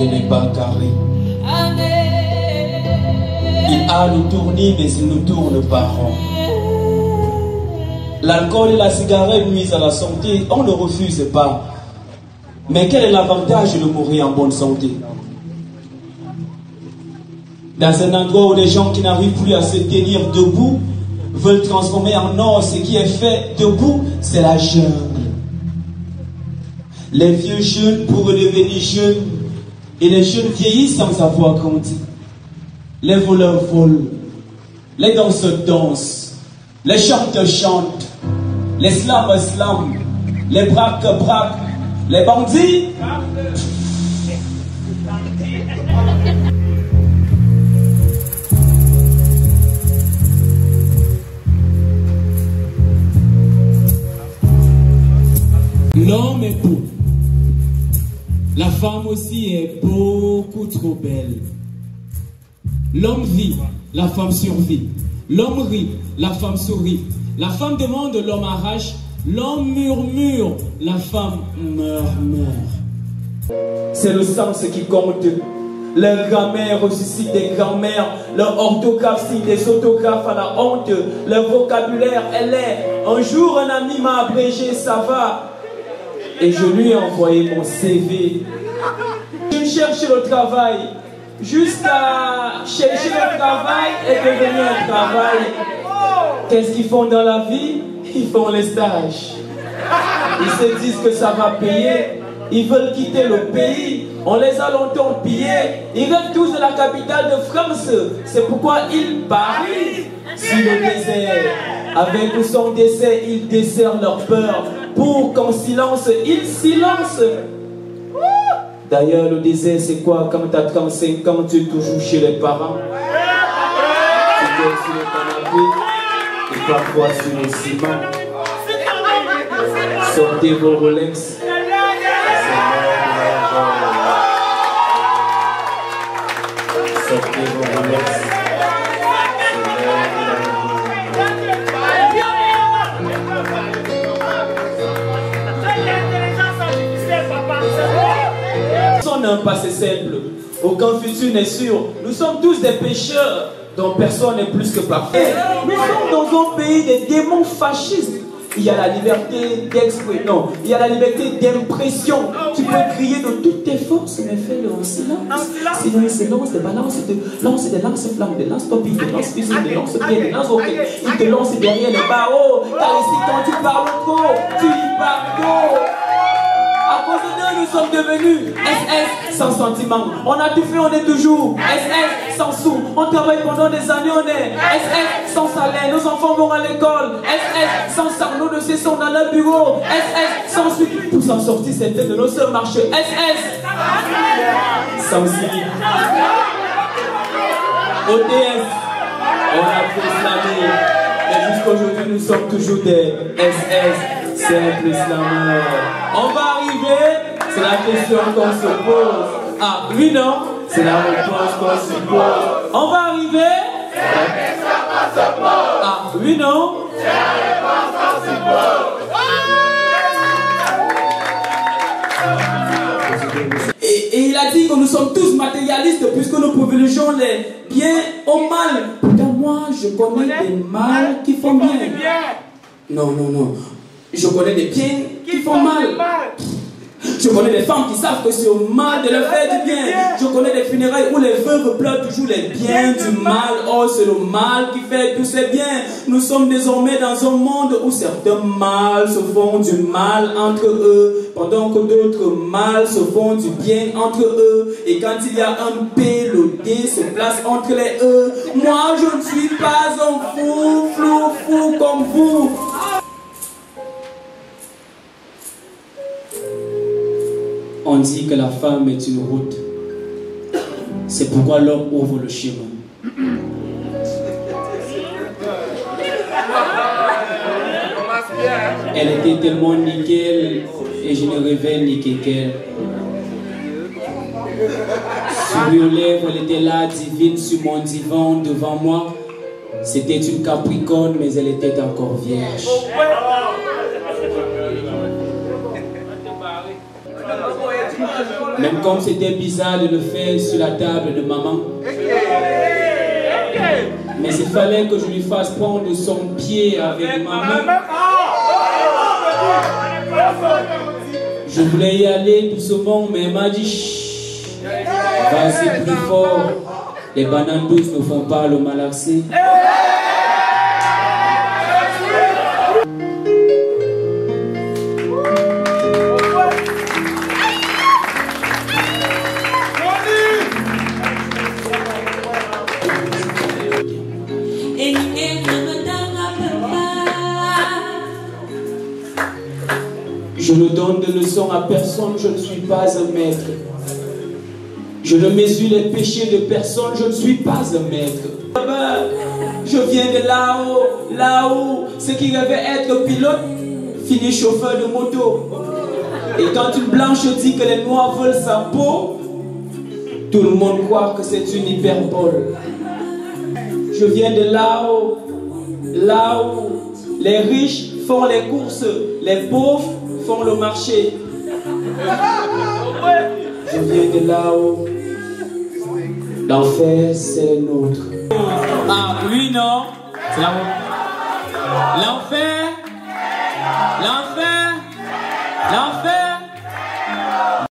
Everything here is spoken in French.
il n'est pas carré. Il a le tournis, mais il ne tourne pas rond. L'alcool et la cigarette nuisent à la santé, on ne refuse pas. Mais quel est l'avantage de mourir en bonne santé? Dans un endroit où les gens qui n'arrivent plus à se tenir debout veulent transformer en or ce qui est fait debout, c'est la jungle. Les vieux jeunes pour redevenir jeunes, et les jeunes vieillissent sans avoir grandi. Les voleurs volent, les danseurs dansent, les chanteurs chantent, les slams slament, les braques braquent, les bandits. L'homme est beau. La femme aussi est beaucoup trop belle. L'homme vit, la femme survit. L'homme rit, la femme sourit. La femme demande, l'homme arrache. L'homme murmure, la femme murmure. C'est le sens qui compte. Leur grammaire ressuscite des grands-mères. Leur orthographe signe des autographes à la honte. Leur vocabulaire, elle est. Un jour, un ami m'a abrégé, ça va. Et je lui ai envoyé mon CV. Je cherche le travail. Jusqu'à chercher le travail et devenir un travail. Qu'est-ce qu'ils font dans la vie? Ils font les stages. Ils se disent que ça va payer. Ils veulent quitter le pays. On les a longtemps pillés. Ils rêvent tous de la capitale de France. C'est pourquoi ils parient sur le désert. Avec ou sans décès, ils desserrent leur peur. Pour qu'en silence, ils silencent. D'ailleurs, le désert, c'est quoi? Quand tu as 35 ans, tu es toujours chez les parents. Tu es sur le canapé et parfois sur le ciment. Sortez vos Rolex. Sortez vos Rolex. Un passé simple, aucun futur n'est sûr. Nous sommes tous des pécheurs dont personne n'est plus que parfait. Nous sommes dans un pays des démons fascistes. Il y a la liberté d'expression, non, il y a la liberté d'impression. Tu peux crier de toutes tes forces, mais fais-le en silence. Sinon, il se lance des balances, lance des lance-flammes, des lance-topiques, des lance-fusils, des lance-pieds, des lance-roquettes. Il te lance derrière les barreaux. Car ici, quand tu parles trop, tu y parles trop. À cause d'eux, nous sommes devenus SS sans sentiment. On a tout fait, on est toujours SS sans sous. On travaille pendant des années, on est SS sans salaire. Nos enfants vont à l'école. SS sans sarneau de cesson dans le bureau. SS sans suite. Pour s'en sortir, c'est fait de nos seuls marches. SS sans slip. ODS, on a fait slammer. Mais jusqu'aujourd'hui, nous sommes toujours des SS. Simple slammer. On va arriver, c'est la question qu'on se pose. Ah, oui, non, c'est la réponse qu'on se pose. On va arriver, c'est la question qu'on se pose. Ah, oui, non, c'est la réponse qu'on se pose. Et il a dit que nous sommes tous matérialistes puisque nous privilégions les biens au mal. Pourtant, moi, je connais des mal qui font bien. Non, non, non. Je connais des biens qui font mal. Je connais des femmes qui savent que c'est au mal de leur faire du bien. Je connais des funérailles où les veuves pleurent toujours les biens du mal. Oh, c'est le mal qui fait tous ces biens. Nous sommes désormais dans un monde où certains mâles se font du mal entre eux, pendant que d'autres mâles se font du bien entre eux. Et quand il y a un P, le D se place entre les E. Moi, je ne suis pas un fou, fou comme vous. On dit que la femme est une route. C'est pourquoi l'homme ouvre le chemin. Elle était tellement nickel et je ne rêvais niquer qu'elle. Sur mes lèvres, elle était là, divine, sur mon divan, devant moi. C'était une capricorne, mais elle était encore vierge. Même comme c'était bizarre de le faire sur la table de maman. Mais il fallait que je lui fasse prendre son pied avec ma main. Je voulais y aller doucement, mais elle m'a dit chut, vas-y plus fort. Les bananes douces ne font pas le malaxé. Je ne donne de leçons à personne, je ne suis pas un maître. Je ne mesure les péchés de personne, je ne suis pas un maître. Je viens de là-haut, ceux qui rêvaient être pilote, finissent chauffeur de moto. Et quand une blanche dit que les noirs veulent sa peau, tout le monde croit que c'est une hyperbole. Je viens de là-haut, les riches font les courses, les pauvres font le marché. Je viens de là-haut. L'enfer, c'est le nôtre. Ah oui, non. C'est là-haut. L'enfer.